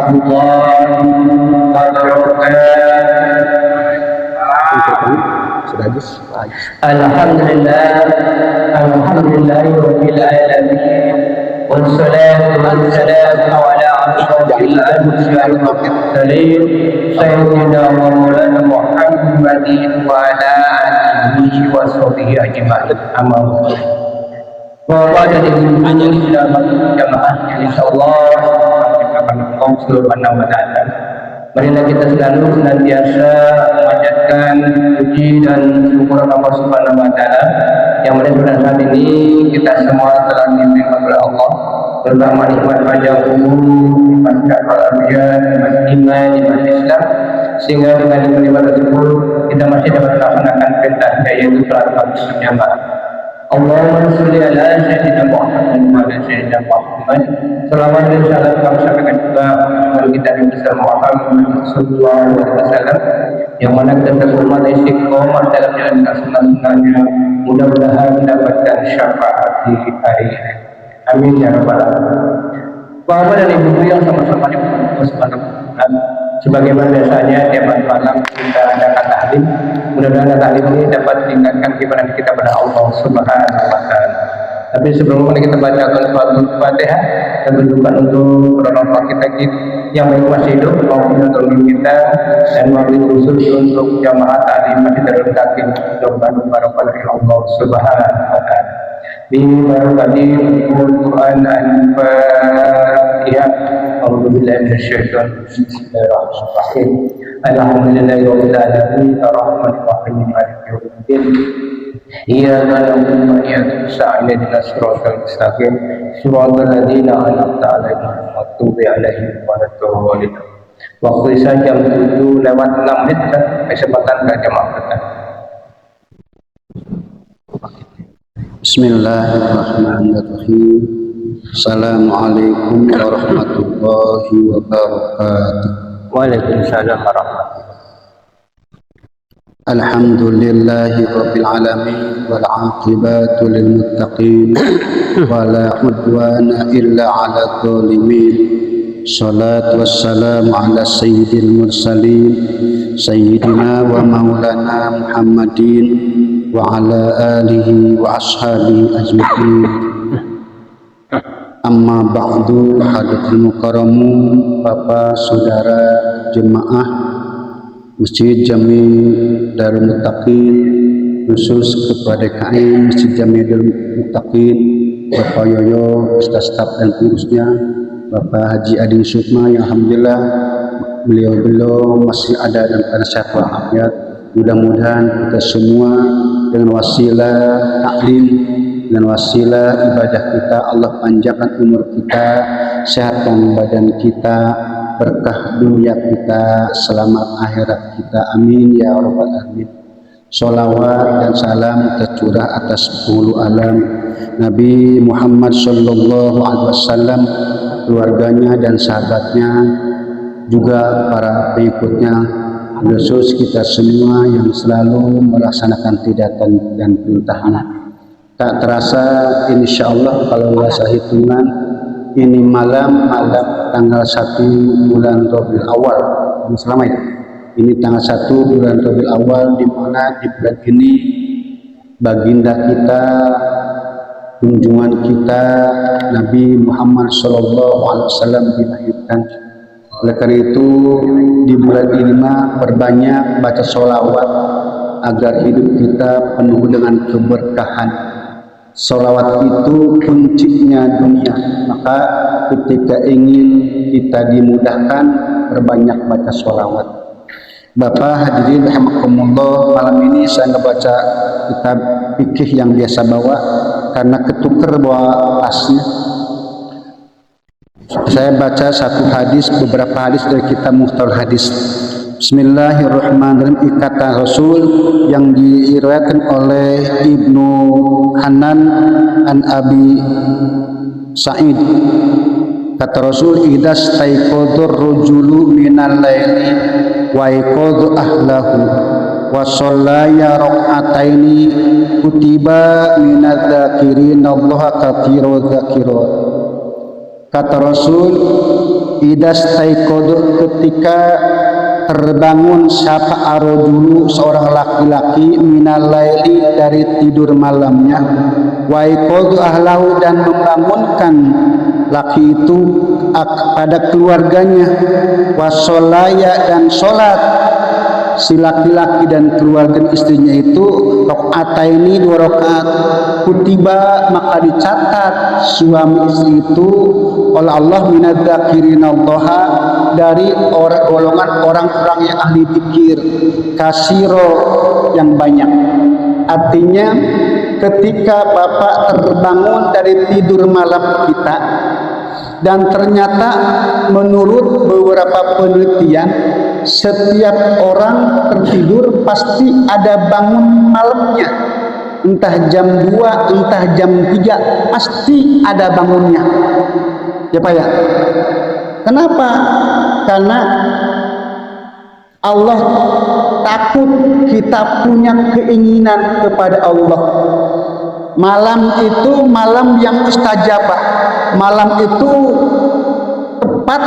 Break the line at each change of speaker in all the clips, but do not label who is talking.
warahmatullahi wabarakatuh.
Sudah habis.
Alhamdulillahirabbil alamin. Wassalatu wassalamu ala asyrofil anbiya'i wal mursalin sayyidina wa maulana Muhammadin wa ala alihi wa sahbihi ajma'in. Amma ba'du. Bahwa dari jamaah yang insyaallah akan seluruh Ramadan. Marilah kita selalu senantiasa memanjatkan puji dan syukur Allah Subhanahu wa taala yang mana bulan saat ini kita semua telah diterima oleh Allah bersama nikmat panjang umur, nikmat kebahagiaan, nikmat iman, nikmat Islam, sehingga dengan nikmat tersebut kita masih dapat melaksanakan perintahnya yaitu salat berjamaah. Allahumma sholli ala sayyidina Muhammad wa ala sayyidina Muhammad. Selawat dan salam kami sampaikan juga kepada kita yang besar Muhammad sallallahu alaihi wasallam yang mana kita semua istiqomah dalam jalan sunnah-sunnahnya, mudah-mudahan mendapatkan syafaat di hari ini. Amin ya rabbal alamin. Bapak dan ibu yang sama-sama dimuliakan Subhanahu wa taala, sebagaimana biasanya tiap malam kita adakan tahlim. Mudah-mudahan tahlim ini dapat meningkatkan keimanan kita pada Allah Subhanahu wa taala. Tapi sebelum kita bacakan suatu Fatihah dan tunjukkan untuk orang-orang kita yang baik masih hidup maupun yang terlalu kita dan wabil khusus untuk jamaah tahlim masih dalam takin mudah-mudahan barokah Allah Subhanahu wa taala. Di barokati Al-Quran Al-Fatihah. A'udzubillahi minasyaitonir rajim. Bismillahirrahmanirrahim. Alhamdulillahirabbil alamin arrahmanir rahim maliki yaumiddin. Iyyaka na'budu wa iyyaka nasta'in ihdinas siratal mustaqim siratal ladzina an'amta 'alaihim ghairil maghdubi 'alaihim waladdallin. Waktu isya jam 7:06 kesempatan ke jamaah kita.
Bismillahirrahmanirrahim. Assalamualaikum warahmatullahi wabarakatuh.
Waalaikumsalam warahmatullahi.
Alhamdulillahi rabbil alamin wal 'aqibatu lil muttaqin wala udwana illa 'alal zalimin. Shalatu wassalamu ala sayyidil mursalin sayyidina wa maulana Muhammadin wa ala alihi wa ashabihi ajma'in. Amma ba'du, hadirin mukaramun, Bapak, Saudara, jemaah Masjid Jami Darul Muttaqin, khusus kepada KM Masjid Jami Darul Muttaqin, Bapak Yoyo, staf dan pengurusnya, Bapak Haji Adi Sukma yang alhamdulillah beliau masih ada dan pada sehat walafiat. Mudah-mudahan kita semua dengan wasilah taklim, dengan wasilah ibadah kita, Allah panjangkan umur kita, sehatkan badan kita, berkah dunia kita, selamat akhirat kita, amin ya rabbal alamin. Sholawat dan salam tercurah atas penghulu alam Nabi Muhammad sallallahu alaihi wasallam, keluarganya dan sahabatnya, juga para pengikutnya, khusus kita semua yang selalu melaksanakan tidatan dan perintahnya. Tak terasa insyaallah kalau bahasa hitungan ini malam tanggal 1 bulan Rabiul Awal. Selama ya. Ini tanggal 1 bulan Rabiul Awal, di mana di bulan ini baginda kita, kunjungan kita Nabi Muhammad SAW dilahirkan. Oleh karena itu di bulan ini perbanyak baca sholawat agar hidup kita penuh dengan keberkahan. Sholawat itu kuncinya dunia, maka ketika ingin kita dimudahkan, berbanyak baca sholawat. Bapak hadirin rahimakumullah, malam ini saya ngebaca kitab fikih yang biasa bawa karena ketuker bawa tasnya. Saya baca satu hadis, beberapa hadis dari kitab Mukhtasar Hadis. Bismillahirrahmanirrahim. Kata Rasul yang diriwayatkan oleh Ibnu Hanan an Abi Sa'id. Kata Rasul, idas taiqadur rajulu minal laili wa yaqadu ahlahu wa shallaya rak'ataini kutiba minadz-dzakirina Allah katsiran dzakira. Kata Rasul, idas taikodo ketika terbangun sapa arojulu seorang laki-laki minal laili dari tidur malamnya, waikodu ahlahu dan membangunkan laki itu pada keluarganya, wasolaya dan sholat si laki-laki dan keluarga istrinya itu rakaataini 2 rakaat, kutiba maka dicatat suami istri itu oleh Allah minadzakirinallaha dari golongan orang-orang yang ahli zikir kasiro yang banyak. Artinya ketika bapak terbangun dari tidur malam kita, dan ternyata menurut beberapa penelitian setiap orang tertidur pasti ada bangun malamnya, entah jam 2 entah jam 3 pasti ada bangunnya ya Pak ya. Kenapa? Karena Allah takut kita punya keinginan kepada Allah. Malam itu malam yang mustajabah, malam itu tepat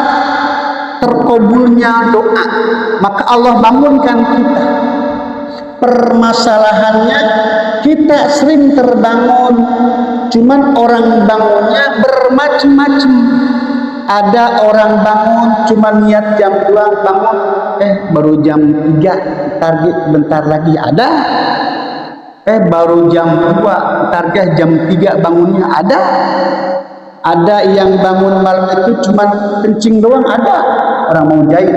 terkabulnya doa, maka Allah bangunkan kita. Permasalahannya kita sering terbangun, cuman orang bangunnya bermacam-macam. Ada orang bangun cuma niat jam 2 bangun, baru jam 3 target bentar lagi ada. Baru jam 2 target jam 3 bangunnya ada. Ada yang bangun malam itu cuma kencing doang, ada orang mau jahit.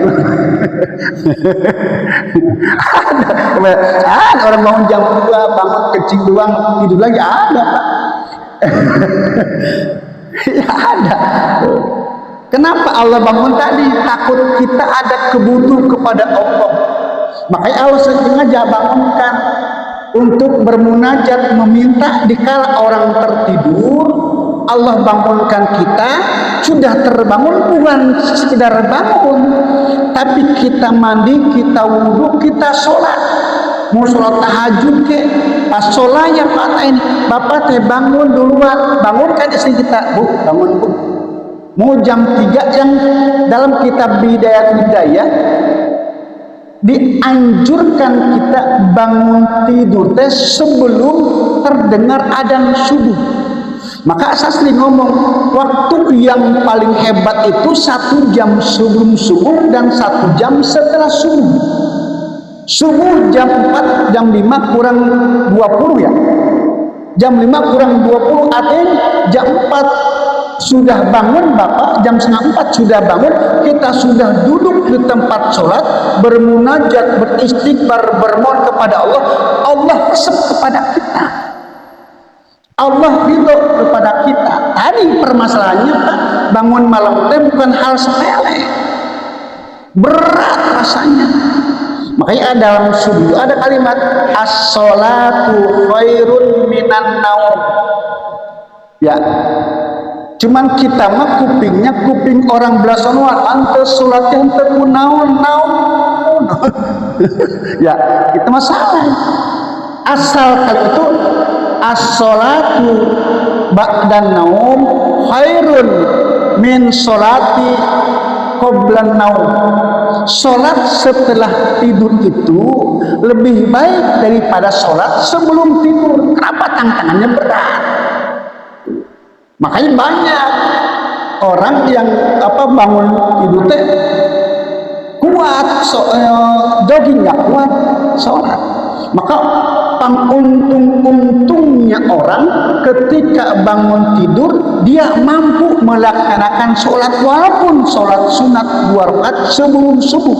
Ada orang bangun jam 2 bangun kencing doang tidur lagi, ada Pak. Ya ada. Kenapa Allah bangun tadi? Takut kita ada kebutuhan kepada Allah. Makanya Allah sengaja bangunkan untuk bermunajat, meminta dikala orang tertidur. Allah bangunkan kita, sudah terbangun bukan sekedar bangun, tapi kita mandi, kita wudhu, kita sholat. Mau sholat tahajud ke, pas sholat ya Pak ini, Bapak teh bangun duluan, bangunkan istri kita, Bu, bangun Bu. Mau jam 3 yang dalam kitab Bidayah dianjurkan kita bangun tidur teh sebelum terdengar adzan subuh. Maka saya sering ngomong, waktu yang paling hebat itu 1 jam sebelum subuh dan 1 jam setelah subuh. Subuh jam 4, jam 5 kurang 20 ya. Jam 5 kurang 20 artinya jam 4 sudah bangun Bapak, jam 3:30 sudah bangun, kita sudah duduk di tempat sholat, bermunajat, beristighfar, bermohon kepada Allah. Allah resep kepada kita, Allah ridho kepada kita. Tadi permasalahannya Pak, bangun malam itu bukan hal sepele, berat rasanya. Makanya dalam subuh ada kalimat as-sholatu khairun minan naum. Ya, cuman kita mah kupingnya kuping orang belasanwa, ante sholat yang terkunaun naun. Ya, itu masalah. Asal kali itu as-sholatu ba'dan naum khairun min sholati qoblan naum. Sholat setelah tidur itu lebih baik daripada sholat sebelum tidur. Kenapa? Tantangannya berat. Makanya banyak orang yang bangun tidur teh kuat, jogging nggak kuat sholat. Maka untung-untungnya orang ketika bangun tidur dia mampu melaksanakan sholat walaupun sholat sunat 2 rakaat sebelum subuh.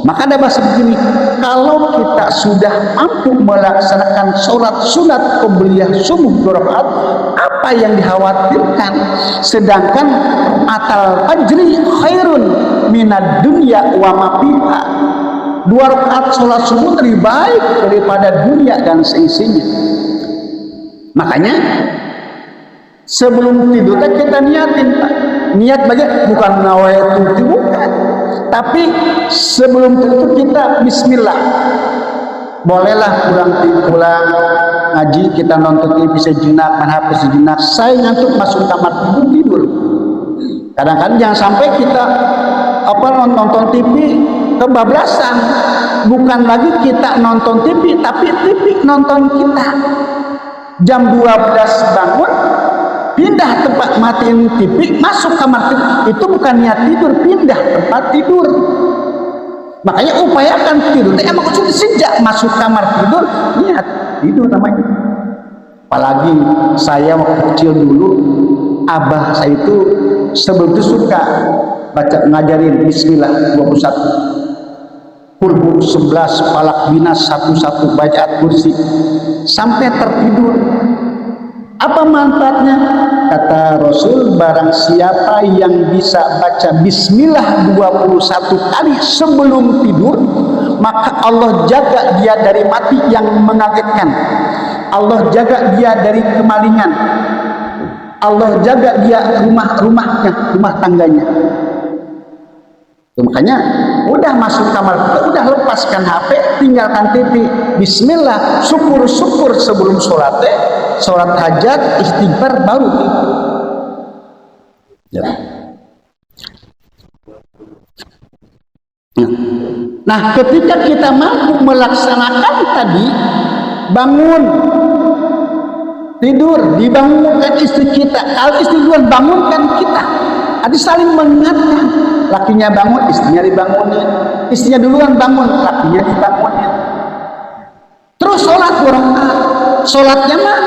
Maka ada bahasa begini, kalau kita sudah mampu melaksanakan sholat sunat qobliyah subuh 2 rakaat, apa yang dikhawatirkan? Sedangkan atal fajri khairun minad dunya wa ma fiha. 2 rakaat sholat subuh lebih baik daripada dunia dan seisinya. Makanya sebelum tidur kita niatin Pak. Niat bukan nawaitu, bukan. Tapi sebelum tidur kita bismillah. Bolehlah pulang ngaji, kita nonton TV sejenak, main HP sejenak. Saya ngantuk masuk kamar tidur. Kadang-kadang jangan sampai kita nonton TV kebablasan. Bukan lagi kita nonton TV, tapi TV nonton kita. Jam 12 bangun, pindah tempat matiin TV, masuk kamar tidur. Itu bukan niat tidur, pindah tempat tidur. Makanya upayakan tidur. Emang sudah sejak masuk kamar tidur, niat tidur namanya. Apalagi saya waktu kecil dulu, abah saya itu sebelum itu suka baca ngajarin Bismillah 21, Qul 11, Falak Binas 11, baca kursi sampai tertidur. Apa manfaatnya? Kata Rasul, barang siapa yang bisa baca Bismillah 21 kali sebelum tidur, maka Allah jaga dia dari mati yang mengagetkan. Allah jaga dia dari kemalingan. Allah jaga dia rumah-rumahnya, rumah tangganya. Makanya udah masuk kamar kita, udah lepaskan HP, tinggalkan TV, Bismillah, syukur-syukur sebelum sholat hajat, istighfar, baru tidur. Ya. Nah, ketika kita mampu melaksanakan tadi, bangun, tidur, dibangunkan istri kita. Kalau istri duluan bangunkan kita. Ada saling mengingatkan. Lakinya bangun, istrinya dibangunin. Istrinya duluan bangun, lakinya dibangunin. Terus sholat 2 rakaat. Sholatnya mah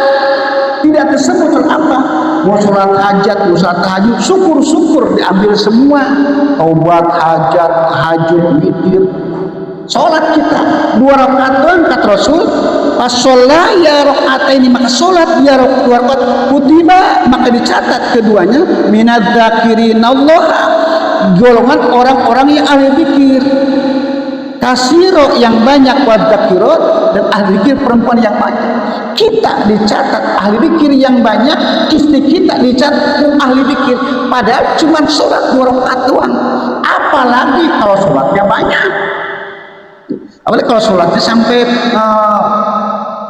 tidak tersebut apa. Mau sholat hajat, mau sholat tahajud, syukur-syukur diambil semua. Taubat, hajat, tahajud, witir. Sholat kita 2 rakaat doang kata Rasul. Pas sholat ya rakaat ini, maka sholat ya 2 rakaat kutiba, maka dicatat keduanya minadzakirinallah, golongan orang-orang yang ahli zikir. Kasiro yang banyak, wadzakirat, dan ahli zikir perempuan yang banyak. Kita dicatat ahli zikir yang banyak, istri kita dicatat ahli zikir, padahal cuma sholat 2 rakaat doang. Apalagi kalau sholatnya banyak. Apalagi kalau sholatnya sampai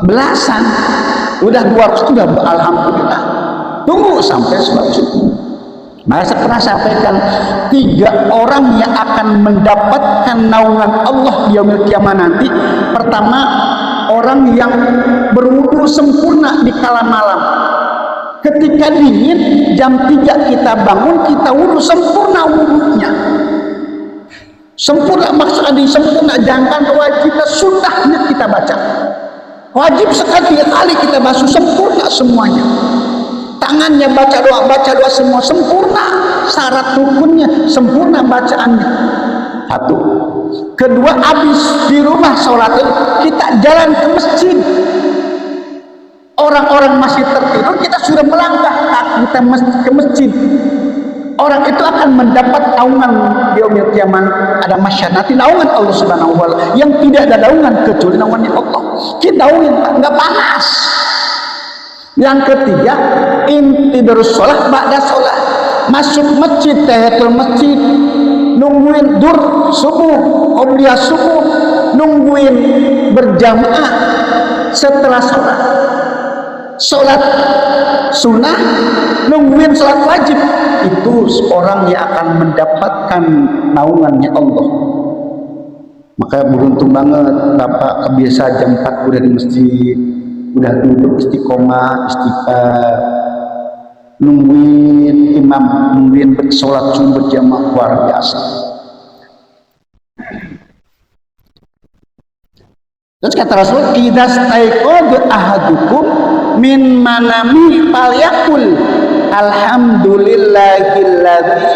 belasan, udah 200 sudah alhamdulillah. Tunggu sampai sholat subuh. Maka saya pernah sampaikan 3 orang yang akan mendapatkan naungan Allah di yaumil kiamah nanti. Pertama, orang yang berwudu sempurna di kala malam. Ketika dingin jam 3 kita bangun, kita wudu sempurna wudunya. Sempurna maksudnya sempurna, jangan wajibnya, sunnahnya kita baca. Wajib sekali 3 kali kita basuh, sempurna semuanya. Tangannya baca doa semua sempurna, syarat rukunnya sempurna bacaannya. 1. Kedua, habis di rumah sholat kita jalan ke masjid. Orang-orang masih tertidur, kita sudah melangkah kita ke masjid. Orang itu akan mendapat naungan di yaumil kiamah. Ada masyarakat nanti naungan Allah Subhanahu wa taala yang tidak ada naungan kecuali naungannya Allah. Kita naungin enggak panas. Yang ketiga, intidrus sholat ba'da sholat. Masuk masjid, tahiyatul masjid, nungguin dur subuh, qobliyah subuh, nungguin berjamaah setelah sholat. Sholat sunnah, nungguin sholat wajib. Itu orang yang akan mendapatkan naungannya Allah. Maka beruntung banget Bapak kebiasa jam 4 udah di masjid, udah duduk istiqomah, istighfar, nungguin imam, nungguin sholat subuh berjamaah, luar biasa. Terus kata Rasul, idza staiqadha ahadukum min manami falyaqul alhamdulillahilladzi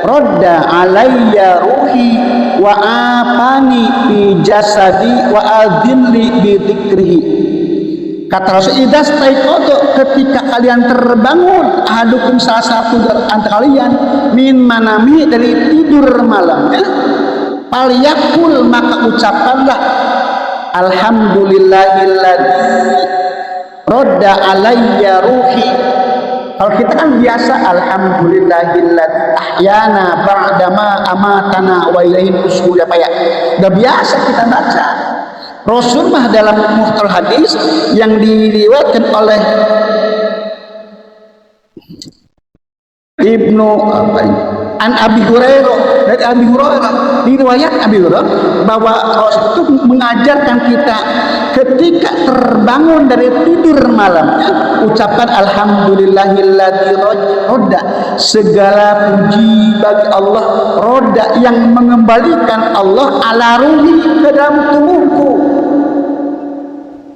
radda alayya ruhi wa afani fi jasadi wa adhilli bi dzikrihi. Kata Rasul, idza staiqadha, ketika kalian terbangun, ahadukum salah satu antara kalian min manami dari tidur malamnya, falyaqul, maka ucapkanlah alhamdulillahilladzi radda alayya ruhi. Kalau kita kan biasa alhamdulillahilladzi ahyana ba'dama amatana wa ilaihi nusyur, apa ya? Udah biasa kita baca. Rasul mah dalam muhtal hadis yang diriwayatkan oleh Ibnu apa ini? An Abi Hurairah, dari Abi Hurairah, di riwayat Abi Hurairah bahwa Rasul itu mengajarkan kita ketika terbangun dari tidur malamnya ucapan alhamdulillahilladzi rodda, segala puji bagi Allah, rodda yang mengembalikan Allah ala ruhi ke dalam tubuhku.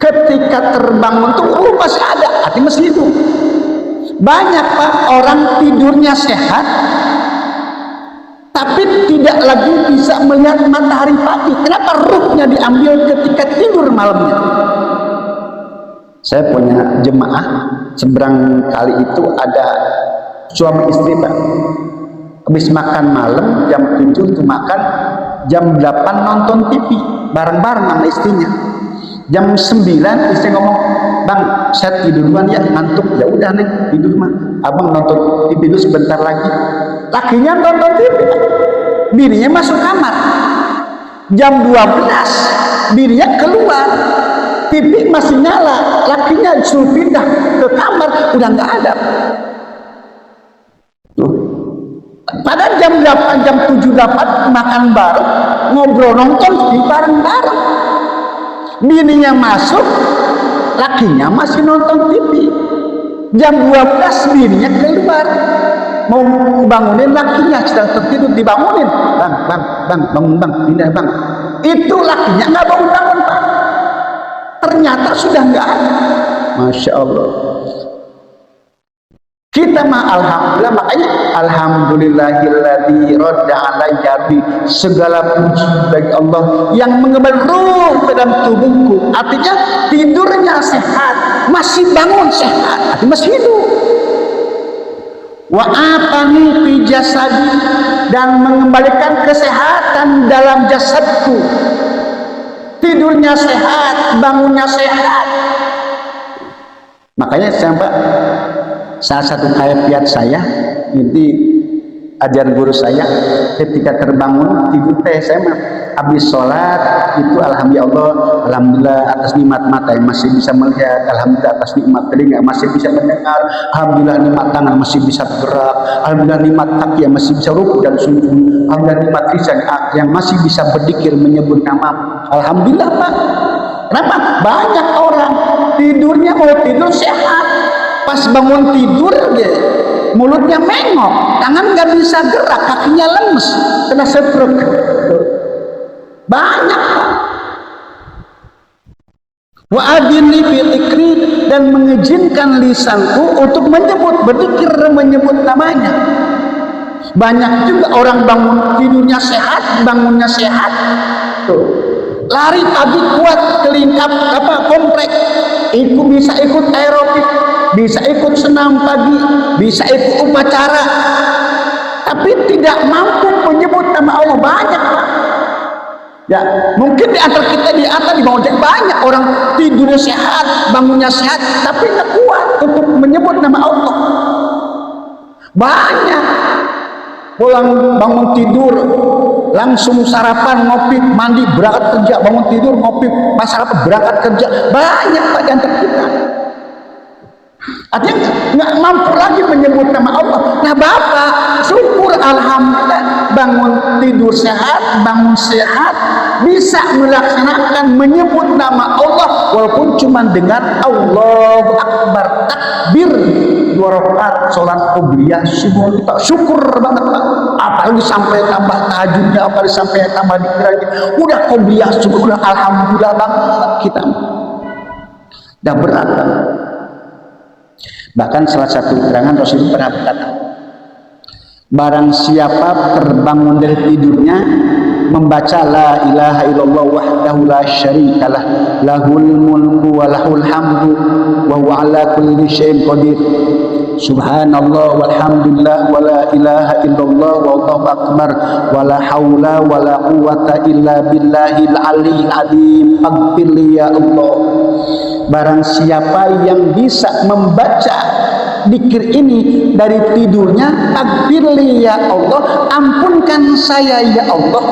Ketika terbangun tuh ruh masih ada, hati masih hidup. Banyak Pak orang tidurnya sehat tapi tidak lagi bisa melihat matahari pagi. Kenapa? Ruhnya diambil ketika tidur malamnya. Saya punya jemaah seberang kali itu ada suami istri Pak. Habis makan malam jam 7 itu makan, jam 8 nonton TV bareng-bareng sama istrinya. Jam 9 istri ngomong, "Bang, saya tidur duluan ya, ngantuk." "Ya udah Neng, tidur mah. Abang nonton TV dulu sebentar lagi." Lakinya nonton TV, bininya masuk kamar. Jam 12 bininya keluar, TV masih nyala, lakinya suruh pindah ke kamar, udah nggak ada. Tuh. Pada jam 8, jam 7, 8 makan bareng, ngobrol nonton TV bareng-bareng. Bininya masuk, lakinya masih nonton TV. Jam 12 bininya keluar, mau bangunin lakinya sedang tertidur, dibangunin. Bang, bangun bang, pindah bang. Itu lakinya nggak bangun-bangun Pak. Ternyata sudah nggak ada. Masya Allah. Kita mah alhamdulillah, makanya alhamdulillahilladzi radda alayya bi, segala puji bagi Allah yang mengembalikan ruh ke dalam tubuhku. Artinya tidurnya sehat, masih bangun sehat, artinya masih hidup. Wa apani fi jasadi, dan mengembalikan kesehatan dalam jasadku. Tidurnya sehat, bangunnya sehat. Makanya sampai salah satu kaifiat saya, ini ajar guru saya, ketika terbangun tidur saya mah habis sholat itu alhamdulillah atas nikmat mata yang masih bisa melihat, alhamdulillah atas nikmat telinga masih bisa mendengar, alhamdulillah nikmat tangan masih bisa bergerak, alhamdulillah nikmat kaki yang masih bisa rukuk dan sujud, alhamdulillah nikmat lisan yang masih bisa berzikir menyebut nama. Alhamdulillah Pak. Kenapa? Banyak orang tidurnya mau tidur sehat, pas bangun tidur mulutnya mengok, tangan nggak bisa gerak, kakinya lemes, kena stroke. Banyak Pak. Wa adini fi dzikri, dan mengizinkan lisanku untuk menyebut, berzikir, menyebut namanya. Banyak juga orang bangun tidurnya sehat, bangunnya sehat. Tuh. Lari pagi kuat, kelingkap komplek, bisa ikut aerobik, bisa ikut senam pagi, bisa ikut upacara, tapi tidak mampu menyebut nama Allah. Banyak Pak. Ya, mungkin di antara kita di atas di bawah banyak orang tidurnya sehat, bangunnya sehat, tapi tidak kuat untuk menyebut nama Allah. Banyak. Pulang bangun tidur, langsung sarapan, ngopi, mandi, berangkat kerja, bangun tidur, ngopi, sarapan, berangkat kerja. Banyak Pak di antara kita. Artinya nggak mampu lagi menyebut nama Allah. Nah Bapak, syukur alhamdulillah, bangun tidur sehat, bangun sehat, bisa melaksanakan menyebut nama Allah walaupun cuma dengan Allahu Akbar, takbir 2 rakaat sholat qobliyah subuh. Kita syukur banget Pak. Apalagi sampai tambah tahajudnya, apalagi sampai tambah dikiranya, udah qobliyah subuh, udah alhamdulillah banget kita. Udah berat Pak. Bahkan salah satu keterangan Rasul pernah berkata, barang siapa terbangun dari tidurnya membaca la ilaha illallah wahdahu la syarikalah, lahul mulku wa lahul hamdu wa huwa ala kulli syai'in qadir, subhanallah walhamdulillah wa la ilaha illallah wallahu akbar wa la haula wa la quwwata illa billahil aliyyil azim, aghfirli ya Allah. Barang siapa yang bisa membaca dzikir ini dari tidurnya, takbirli ya Allah, ampunkan saya ya Allah,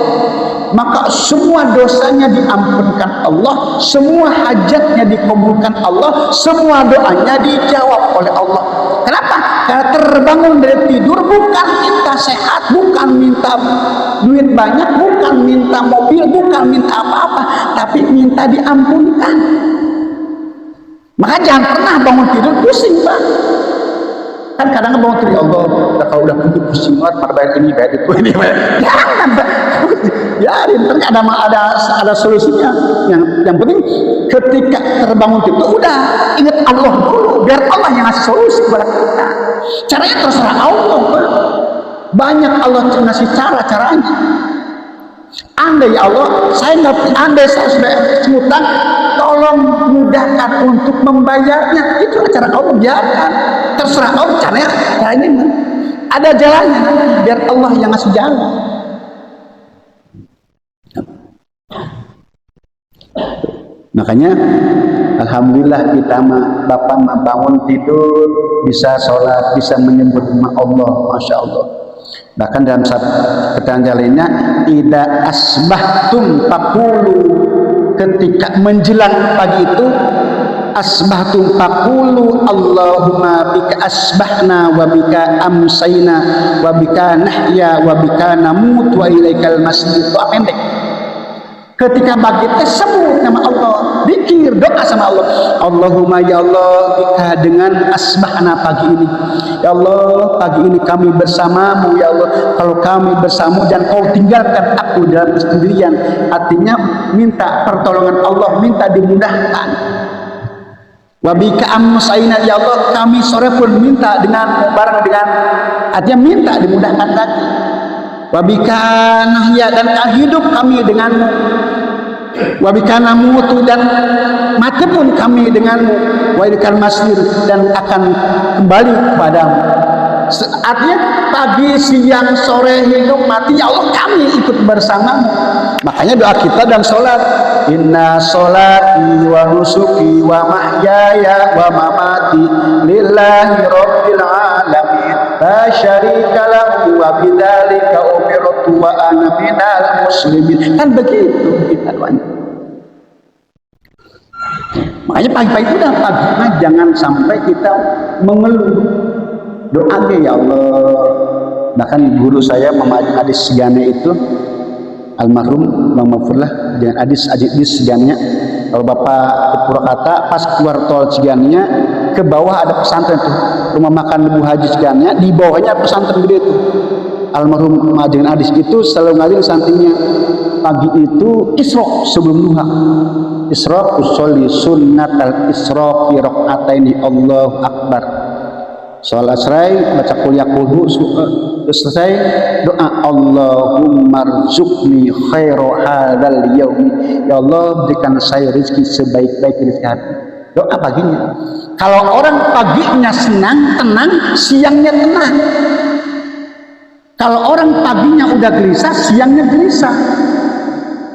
maka semua dosanya diampunkan Allah, semua hajatnya dikabulkan Allah, semua doanya dijawab oleh Allah. Kenapa? Maka terbangun dari tidur bukan minta sehat, bukan minta duit banyak, bukan minta mobil, bukan minta apa-apa, tapi minta diampunkan. Maka jangan pernah bangun tidur pusing, Pak. Kan kadang bangun tidur, ya Allah, kalau udah pusing banget, perbaik ini, baik itu, ini, jangan, Pak. Biarin, ada solusinya. Yang penting ketika terbangun tidur, udah ingat Allah dulu, biar Allah yang ngasih solusi kepada kita. Caranya terserah Allah, Pak. Banyak Allah ngasih caranya. Andai ya Allah, andai saya sudah ngutang, tolong mudahkan untuk membayarnya. Itu cara Allah, biarkan. Terserah Allah, caranya ada jalannya, biar Allah yang ngasih jalan. Makanya alhamdulillah kita Bapak bangun tidur bisa sholat, bisa menyebut nama Allah, masya Allah. Bahkan dalam keterangan lainnya, ida asbahtum faqulu, ketika menjelang pagi itu asbahtum faqulu Allahumma bika asbahna wa bika amsayna wa bika nahya wa bika namut wa ilaikal masjid. Itu pendek. Ketika pagi itu sebut nama Allah, zikir, doa sama Allah. Allahumma ya Allah, bika dengan asbahna pagi ini. Ya Allah, pagi ini kami bersamamu ya Allah. Kalau kami bersamamu dan kau tinggalkan aku dalam kesendirian, artinya minta pertolongan Allah, minta dimudahkan. Wabika amsaina ya Allah, kami sore pun minta dengan bareng dengan, artinya minta dimudahkan lagi. Wabika nahya, dan hidup kami denganmu. Wabika namutu, dan mati pun kami denganmu. Wa ilaikal masir, dan akan kembali kepadamu. Artinya pagi, siang, sore, hidup, mati, ya Allah kami ikut bersamamu. Makanya doa kita dan sholat, inna sholati wa nusuki wa mahyaya wa mamati lillahi rabbil alamin la syarika lahu wa bidzalika umirtu wa ana minal muslimin. Kan begitu kita doanya. Makanya pagi-pagi itu dah, pagi jangan sampai kita mengeluh. Doanya ya Allah. Bahkan guru saya Mama Adis Sigane itu almarhum Bang Mafurlah dengan Adis Sigane, kalau Bapak Purwakarta pas keluar tol Cigannya, ke bawah ada pesantren tuh, rumah makan Ibu Haji Cigannya, di bawahnya pesantren gede itu. Almarhum dengan Adis itu selalu ngalir santrinya, pagi itu isra sebelum duha. Isra usolli sunnatal isra fi raqataini Allahu akbar. Sholat asrai baca qul ya qul terus selesai doa Allahumma rzuqni khairu hadzal yaumi, ya Allah berikan saya rezeki sebaik-baik rezeki hati. Doa paginya. Kalau orang paginya senang, tenang, siangnya tenang. Kalau orang paginya udah gelisah, siangnya gelisah.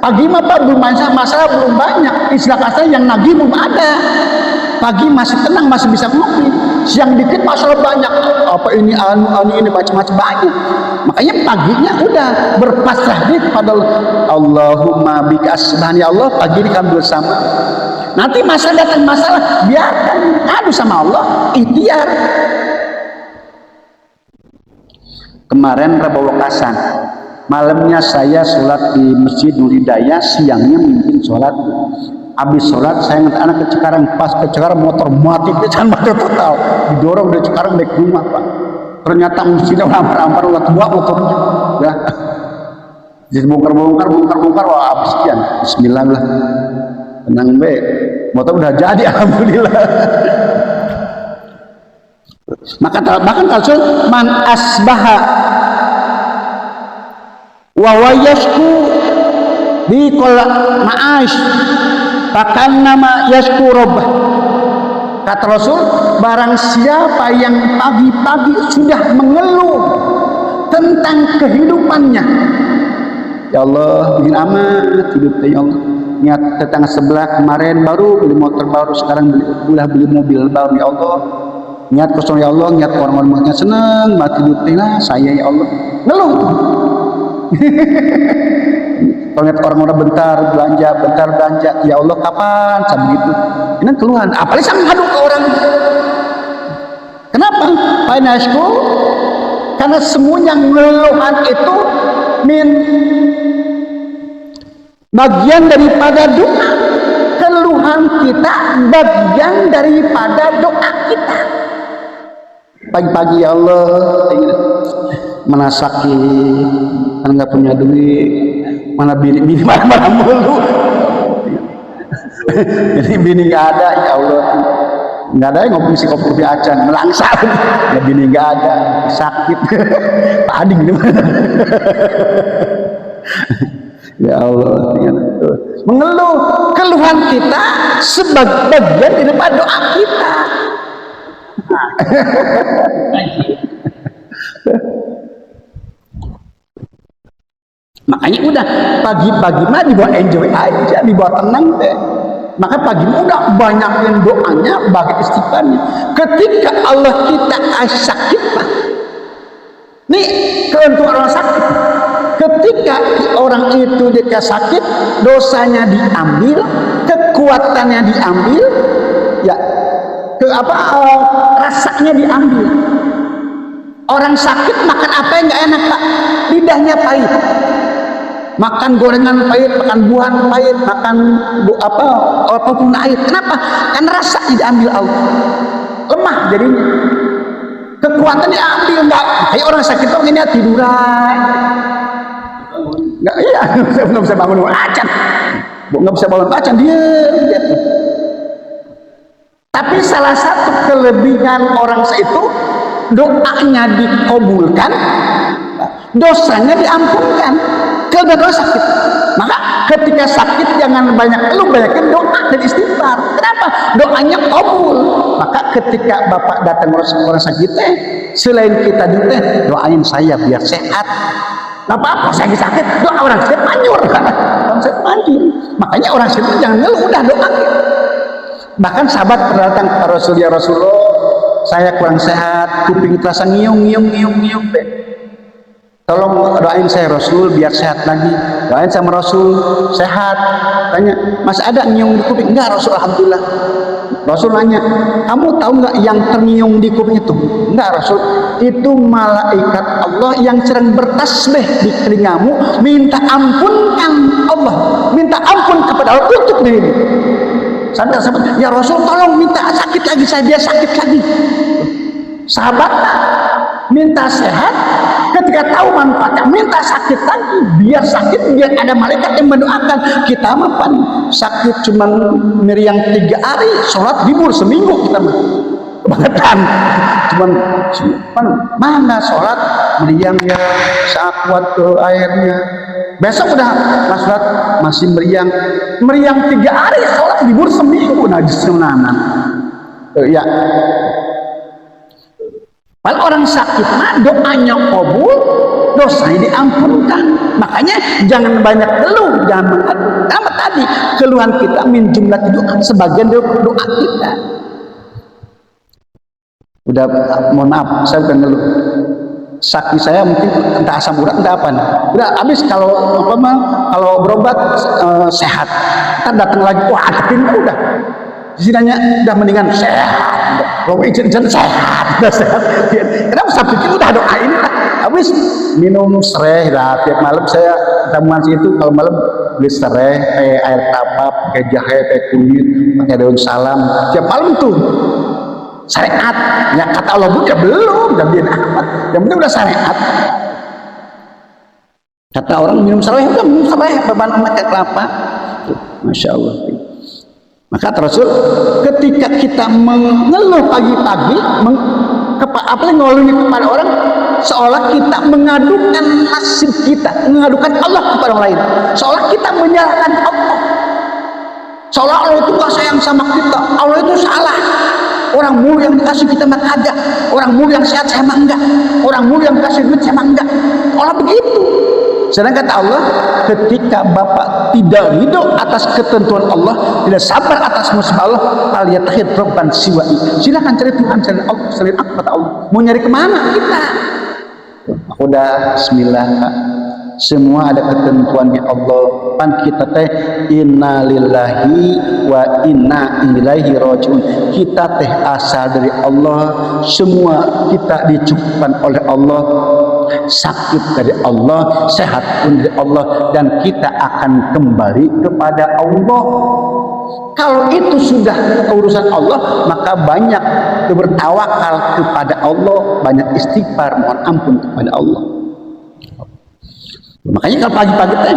Pagi mah Pak belum masalah belum banyak, istilah kasar yang nagih belum ada. Pagi masih tenang, masih bisa ngopi. Siang dikit masalah banyak, apa ini anu ini macam-macam banyak. Makanya paginya udah berpasrah diri kepada Allahumma bika asbahna, ya Allah pagi ini kami bersama. Nanti masalah datang masalah, biarkan adu sama Allah, ikhtiar. Kemarin Rabu Wakasan, malamnya saya sholat di Masjid Nur Hidayah, siangnya mimpin sholat. Habis sholat saya ngantar anak ke Cikarang, pas ke Cikarang motor mati, jangan mati total, didorong dari Cikarang baik rumah Pak. Ternyata masjidnya hampar-hampar ulah tua motornya, ya. Jadi bongkar, wah habis sekian. Bismillah lah, tenang be, motor udah jadi alhamdulillah. Maka bahkan kalau man asbaha wa wayasku di kola ma'ash pakan nama yasku robbah. Kata Rasul, barang siapa yang pagi-pagi sudah mengeluh tentang kehidupannya, ya Allah bikin amat hidupnya ya Allah. Niat tetangga sebelah kemarin baru beli motor baru, sekarang beli mobil baru, ya Allah. Niat kosong ya Allah, niat orang-orangnya senang mati hidupnya lah saya ya Allah. Ngeluh tuh. Kalau lihat orang-orang bentar belanja, ya Allah kapan sampai gitu. Ini keluhan, apalagi sama ngadu ke orang. Kenapa? Panasku, karena semuanya ngeluhan itu bagian daripada doa. Keluhan kita bagian daripada doa kita. Pagi-pagi ya Allah, mana sakit, mana nggak punya duit, mana bini mana mulu. Ini bini nggak ada, ya Allah. Nggak ada yang ngopi acan, melangsang. Ya bini nggak ada, sakit. Pak Ading di mana? Ya Allah, mengeluh, keluhan kita sebagai bagian daripada doa kita. Makanya udah pagi-pagi mah dibawa enjoy aja, dibawa tenang deh. Maka pagi udah banyakin doanya, bagi istighfarnya. Ketika Allah kita sakit pak, nih keuntungan orang sakit. Ketika orang itu dia sakit, dosanya diambil, kekuatannya diambil, ya rasanya diambil. Orang sakit makan apa yang nggak enak pak, lidahnya pahit. Makan gorengan pahit, makan buah pahit, makan apapun pahit. Kenapa? Karena rasanya diambil Allah. Lemah jadinya. Kekuatannya ambil nggak. Kayak orang sakit tuh ini tiduran. Nggak, iya, nggak bisa bangun acan, nggak bisa bangun acan dia. Tapi salah satu kelebihan orang itu doanya dikabulkan, dosanya diampunkan. Kelebihan orang sakit. Maka ketika sakit jangan banyak keluh, banyakin doa dan istighfar. Kenapa? Doanya kabul. Maka ketika bapak datang orang sakit selain kita doain saya biar sehat. Nggak apa-apa, saya sakit, doa orang sakit manjur kan? Orang sakit manjur. Makanya orang sakit jangan ngeluh, udah doa. Bahkan sahabat pernah datang ke Rasul, ya Rasulullah, saya kurang sehat, kuping terasa ngiung. Tolong doain saya Rasul biar sehat lagi. Doain sama Rasul sehat. Tanya, masih ada ngiung di kuping? Enggak Rasul, alhamdulillah. Rasul nanya, kamu tahu nggak yang terngiung di kuping itu? Enggak Rasul, itu malaikat Allah yang sedang bertasbih di telingamu, minta ampunkan Allah, minta ampun kepada Allah untuk diri. Sampai sahabat, ya Rasul tolong minta sakit lagi, saya biar sakit lagi. Sahabat minta sehat, ketika tahu manfaatnya minta sakit lagi, biar sakit, biar ada malaikat yang mendoakan. Kita mapan sakit cuman meriang 3 hari, sholat libur seminggu kita mah kebangetan. Cuman mana sholat meriang ya saat tuh airnya, besok udah sholat masih meriang 3 hari, sholat libur seminggu, najis menanan. Ya kalau orang sakit mah doanya kabul, dosanya diampunkan. Makanya jangan banyak keluh, jangan mengadu. Karena tadi keluhan kita min jumlah doa, sebagian doa kita. Udah, mohon maaf, saya bukan ngeluh. Sakit saya mungkin entah asam urat, entah apa. Udah habis kalau berobat sehat. Ntar datang lagi, wah adekin udah. Istilahnya udah mendingan sehat. Jangan sehat, udah sehat. Kenapa saya pikir udah doain lah. Habis minum sereh lah. Tiap malam saya tamuan situ, kalau malam beli sereh, pakai air kelapa, pakai jahe, pakai kunyit, pakai daun salam. Tiap malam tuh syariat. Ya kata Allah bukan belum, jadian amat. Yang penting udah syariat. Kata orang minum sereh, udah minum sereh, beban pakai kelapa. Masya Allah. Maka Rasul ketika kita mengeluh pagi-pagi, ngeluhnya kepada orang, seolah kita mengadukan nasib kita, mengadukan Allah kepada orang lain, seolah kita menyalahkan Allah, seolah Allah itu gak sayang sama kita, Allah itu salah. Orang mulu yang dikasih kita mah kagak, orang mulu yang sehat saya mah enggak, orang mulu yang kasih duit saya mah enggak. Allah begitu. Sedangkan kata Allah, ketika bapak tidak ridho atas ketentuan Allah, tidak sabar atas musibah Allah, faliyatahid robban siwa'i. Silakan cari Tuhan selain Allah, selain aku kata Allah. Mau nyari kemana kita? Aku udah bismillah, Kak. semua ada ketentuannya Allah. Pan kita teh inna lillahi wa inna ilaihi rajiun. Kita teh asal dari Allah, semua kita dicukupkan oleh Allah, sakit dari Allah, sehat pun dari Allah, dan kita akan kembali kepada Allah. Kalau itu sudah urusan Allah, maka banyak bertawakal kepada Allah, banyak istighfar, mohon ampun kepada Allah. Makanya kalau pagi-pagi teh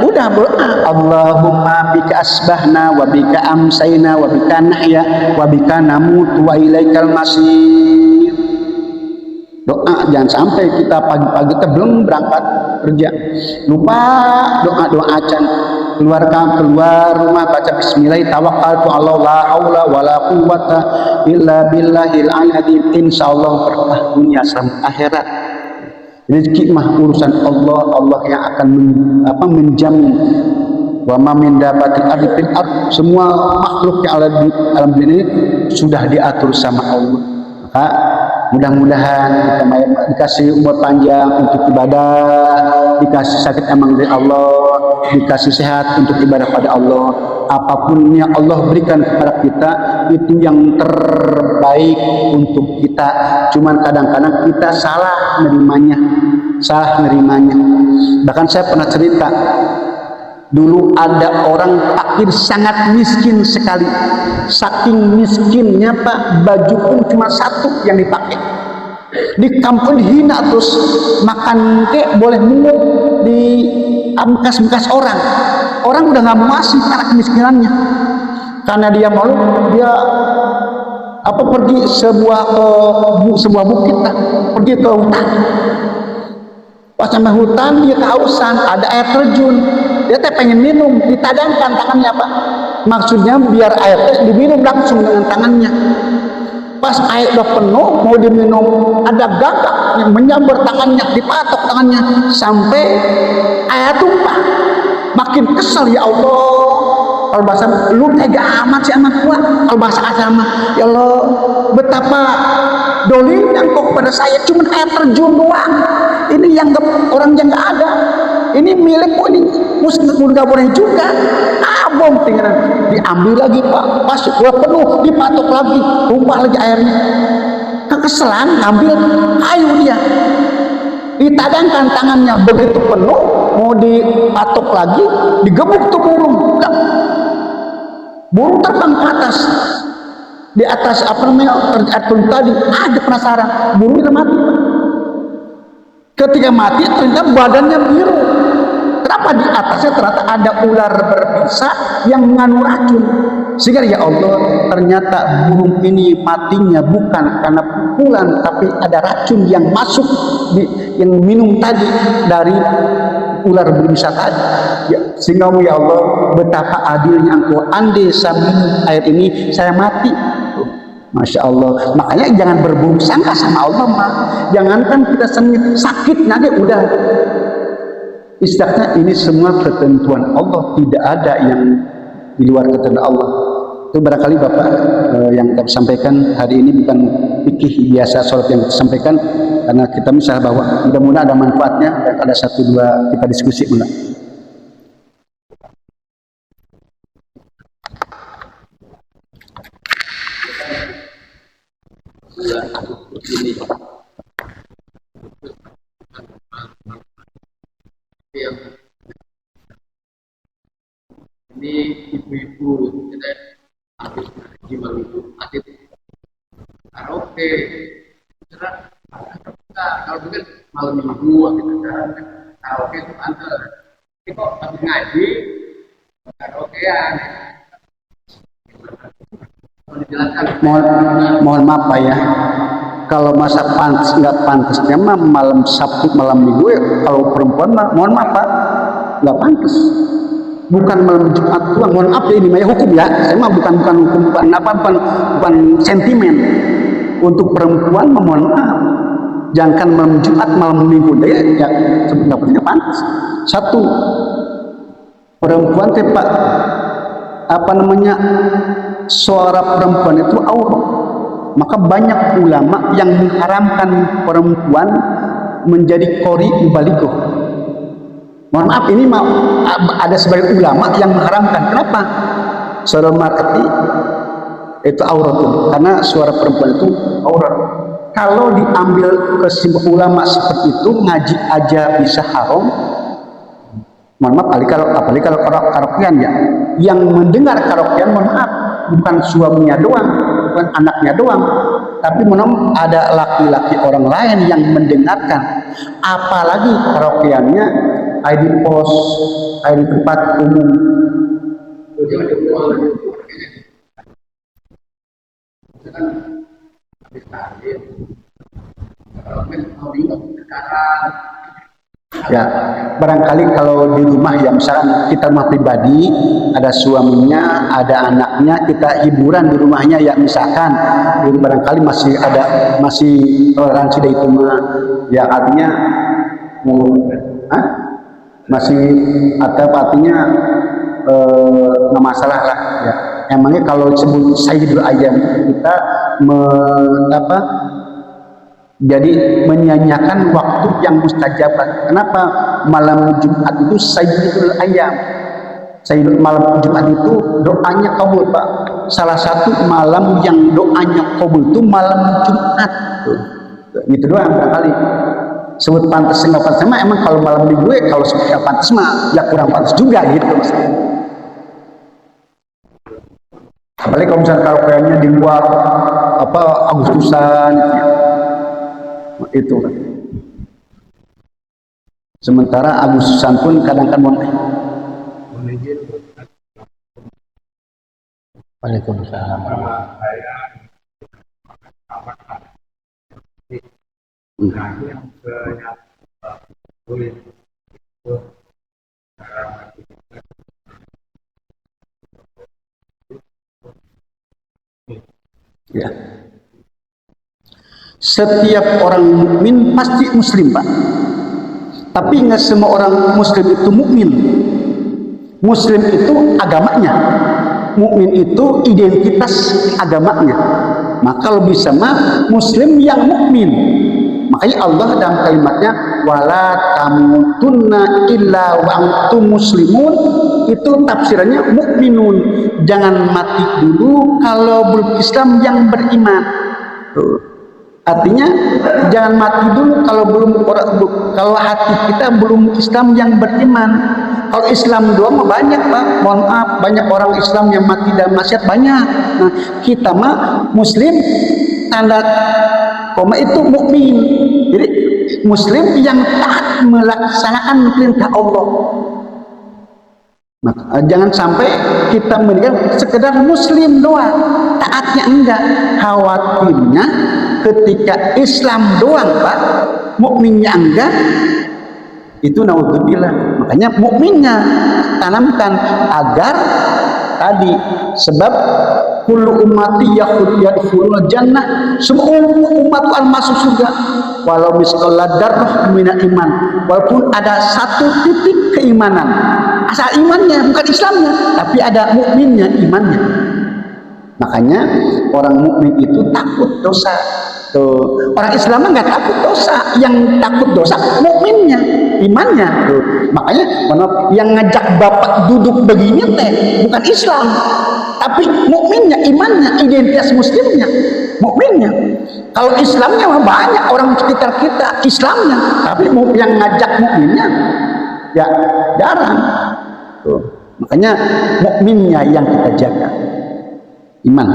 udah berdoa, Allahumma bika asbahna wa bika amsayna wa bika nahya wa bika namutu wa ilaikal masir. Doa, jangan sampai kita pagi-pagi teh belum berangkat kerja lupa doa acan, keluar rumah baca bismillah, tawakkaltu ala la haula wala quwata illa billahil aliyyil insyaallah berkah dunia sampai akhirat. Rezeki mah urusan Allah, Allah yang akan menjamin. Wa ma min dabatin ardi fil ard, semua makhluk yang ada di alam dunia ini sudah diatur sama Allah. Maka mudah-mudahan kita dikasih umur panjang untuk ibadah, dikasih sakit emang dari Allah, dikasih sehat untuk ibadah pada Allah. Apapun yang Allah berikan kepada kita itu yang terbaik untuk kita. Cuman kadang-kadang kita salah nerimanya. Bahkan saya pernah cerita, dulu ada orang fakir sangat miskin sekali. Saking miskinnya Pak, baju pun cuma satu yang dipakai. Di kampung dihina, terus makan boleh minum di bekas-bekas orang. Orang udah nggak mau ngasih karena kemiskinannya. Karena dia malu, dia pergi sebuah bukit lah, pergi ke hutan. Pas sampai hutan dia kehausan, ada air terjun. Dia pengen minum, ditadangkan tangannya Pak. Maksudnya biar air teh diminum langsung dengan tangannya. Pas air udah penuh mau diminum, ada gagak yang menyambar tangannya, dipatok tangannya sampai air tumpah. Makin kesel, ya Allah. Kalau bahasa lu tega amat sih amat gua. Kalau bahasa agama, ya Allah, betapa dolinya kok kepada saya, cuma air terjun doang. Ini yang orang yang nggak ada. Ini milikku, ini mesti nggak boleh juga. Bom tinggal diambil lagi Pak. Pas gua penuh, dipatok lagi, tumpah lagi airnya. Kekeselan ngambil kayu dia. Ditadangkan tangannya, begitu penuh mau dipatok lagi, digebuk tuh burung. Burung terbang ke atas, di atas tadi ada penasaran, burungnya mati. Ketika mati ternyata badannya biru. Kenapa? Di atasnya ternyata ada ular berbisa yang mengandung racun. Sehingga ya Allah, ternyata burung ini matinya bukan karena pukulan, tapi ada racun yang masuk yang minum tadi dari ular berbisa tadi. Ya, sehingga ya Allah, betapa adilnya Engkau. Andai saya minum air ini, saya mati. Masya Allah. Makanya jangan berburuk sangka sama Allah mah. Jangankan kita sakit nanti udah. Istilahnya ini semua ketentuan Allah, tidak ada yang di luar ketentuan Allah. Itu barangkali Bapak yang kami sampaikan hari ini bukan fikih biasa sholat yang kita sampaikan, karena kita misalnya bahwa mudah-mudahan ada manfaatnya dan ada satu dua kita diskusi mulai.
Ini ibu-ibu kita artis jiwa itu artis karaoke kalau bukan malam minggu gitu kan karaoke itu antar tapi kok habis ngaji karaokean
mohon maaf Pak ya, kalau masa pantas nggak pantasnya mah malam Sabtu malam minggu ya, kalau perempuan mah mohon maaf Pak nggak pantas. Bukan malam Jumat pulang, mohon maaf ya, ini mah hukum ya, saya mah bukan hukum, bukan sentimen. Untuk perempuan mohon maaf, jangan malam Jumat malam minggu ya sebenarnya pantas. Satu, perempuan Pak, suara perempuan itu aurat. Maka banyak ulama yang mengharamkan perempuan menjadi qori balighah. Mohon maaf, ini ada sebagian ulama yang mengharamkan. Kenapa? Suara mar'ati itu aurat, karena suara perempuan itu aurat. Kalau diambil kesimpulan ulama seperti itu, ngaji aja bisa haram. Mohon maaf, apalagi kalau karaokean ya. Yang mendengar karaokean, mohon maaf, bukan suaminya doang, bukan anaknya doang, tapi mohon maaf, ada laki-laki orang lain yang mendengarkan. Apalagi karaokeannya di pos, di tempat umum. Ya, barangkali kalau di rumah ya, misalkan kita rumah pribadi, ada suaminya, ada anaknya, kita hiburan di rumahnya ya, misalkan, jadi barangkali masih toleransi dari itu mah, ya artinya masih artinya nggak masalah lah ya. Emangnya kalau sebut sayyidul ayam kita jadi menyanyiakan waktu yang mustajabah. Kenapa malam Jumat itu sayyidul ayam? Malam Jumat itu doanya kabul, Pak. Salah satu malam yang doanya kabul itu malam Jumat. Gitu doang barangkali. Sebut pantas nggak pantas mah, emang kalau malam minggu kalau sebut pantas mah ya kurang pantas juga gitu maksudnya. Apalagi kalau misalnya karaokeannya di luar Agustusan itu kan. Sementara Agustusan pun kadang-kadang
Waalaikumsalam.
Ya. Setiap orang mukmin pasti muslim, Pak. Tapi nggak semua orang muslim itu mukmin. Muslim itu agamanya, mukmin itu identitas agamanya. Maka kalau bisa mah muslim yang mukmin. Makanya Allah dalam kalimatnya wala tamutunna illa wa antum muslimun, itu tafsirannya mukminun. Jangan mati dulu kalau belum Islam yang beriman. Artinya jangan mati dulu kalau hati kita belum Islam yang beriman. Kalau Islam doang banyak, Pak. Mohon maaf, banyak orang Islam yang mati dalam maksiat banyak. Nah, kita mah muslim tanda koma itu mukmin. Jadi muslim yang taat melaksanakan perintah Allah. Nah, jangan sampai kita menjadi sekedar muslim doang, taatnya enggak. Khawatirnya ketika Islam doang, Pak, mukminnya enggak, itu naudzubillah. Makanya mukminnya tanamkan agar tadi, sebab kullu ummati yadkhulul jannah, semua umat akan masuk surga walau misqal dzarrah minal iman, walaupun ada satu titik keimanan, asal imannya bukan Islamnya, tapi ada mukminnya, imannya. Makanya orang mukmin itu takut dosa. Tuh, orang Islam nggak takut dosa, yang takut dosa mukminnya, imannya. Tuh, makanya yang ngajak bapak duduk begini teh bukan Islam, tapi mukminnya, imannya, identitas muslimnya, mukminnya. Kalau Islamnya mah banyak orang sekitar kita Islamnya, tapi yang ngajak mukminnya ya jarang. Tuh, makanya mukminnya yang kita jaga, iman.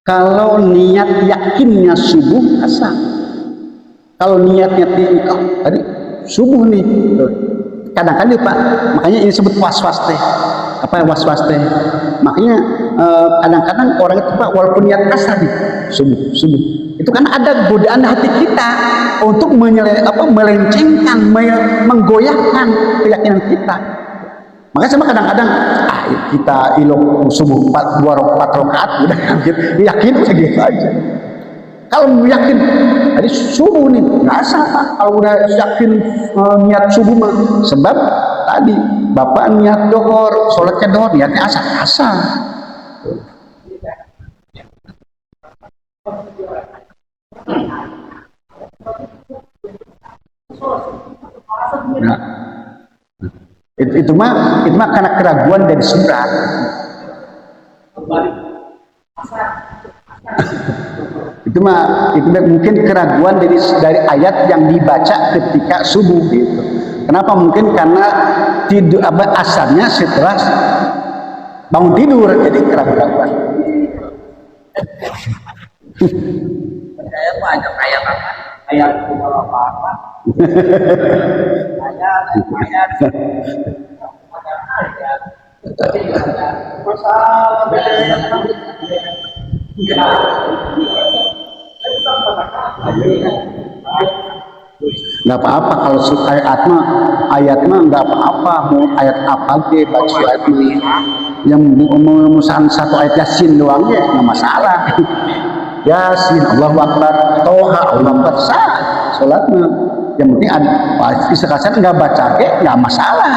Kalau niat yakinnya subuh asal. Kalau niatnya tadi subuh nih, kadang-kadang Pak, makanya ini disebut was-was teh. Apa was-was teh? Makanya kadang-kadang orang itu Pak, walaupun niat asar nih, subuh itu kan ada godaan hati kita untuk melencengkan, menggoyahkan keyakinan kita. Makanya sama kadang-kadang kita ilok subuh 4 rakaat udah yakin segitu aja. Kalau yakin tadi subuh nih nggak asal Pak. Kalau udah yakin niat subuh mah, sebab tadi Bapak niat dohor, sholatnya dohor, niatnya asal. Nah, itu mah karena keraguan dari surat. itu mah mungkin keraguan dari ayat yang dibaca ketika subuh gitu. Kenapa? Mungkin karena asalnya setelah bangun tidur, jadi keraguan.
Saya mah ada kayak apa? Ayat apa? Ayat.
Nggak apa-apa kalau ayat mah nggak apa-apa, mau ayat apa deh baca ayat yang memusahan satu ayat Yasin doang ya nggak masalah. Yasin, Allahu Akbar, Toha, Allahu Akbar, sah sholatnya. Yang penting pasti sekalian nggak baca ge nggak masalah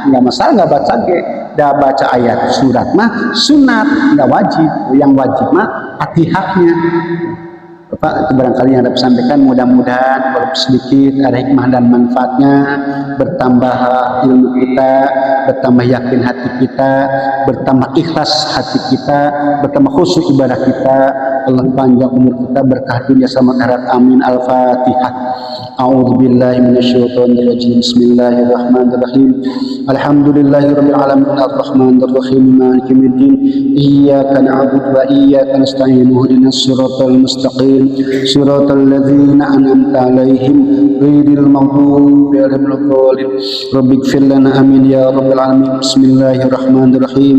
nggak baca ge. Dah baca ayat surat mah sunat, nggak wajib. Yang wajib mah Fatihahnya. Bapak, itu barangkali yang dapat sampaikan, mudah-mudahan walaupun sedikit ada hikmah dan manfaatnya, bertambah ilmu kita, bertambah yakin hati kita, bertambah ikhlas hati kita, bertambah khusyuk ibadah kita. Allah panjang umur kita, berkah dunia sama akhirat, amin. Al-Fatihah. A'udzubillahi minasyaitonirrajim. Bismillahirrahmanirrahim. Alhamdulillahirabbil alamin arrahmanir rahim maliki yaumiddin. Iyyaka na'budu wa iyyaka nasta'in. Ihdinas siratal mustaqim. Siratal ladzina an'amta 'alaihim ghairil maghdubi 'alaihim waladdallin. Rabbighfir lana amin ya rabbal alamin. Bismillahirrahmanirrahim.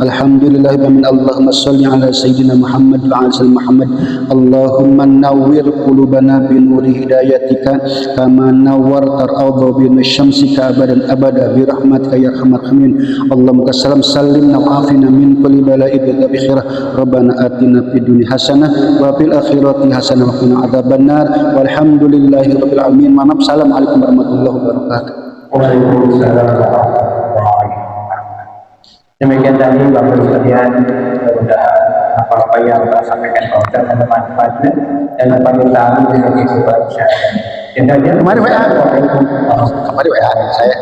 Alhamdulillahi wa min Allahumma shalli ala sayyidina Muhammad wa ala sayyidina Muhammad. Allahumma nawwir qulubana bi nuri hidayatika kama nawwarta al-ardha bi nuri syamsika abadan abada bi rahmatika ya arhamar rahimin. Allahumma sallim sallimna wa afina min kulli bala'in wa bikhirah. Rabbana atina fid dunya hasanah wa fil akhirati hasanah wa qina adzabannar. Walhamdulillahi rabbil alamin. Assalamualaikum warahmatullahi wabarakatuh.
Waalaikumsalam warahmatullahi wabarakatuh. Demikian tadi Bapak sekalian, mudah-mudahan apa-apa yang saya sampaikan Pak ada manfaatnya dan kami tahu bisa dibaca.
Kemarin WA saya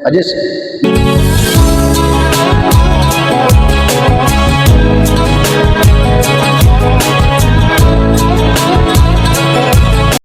aja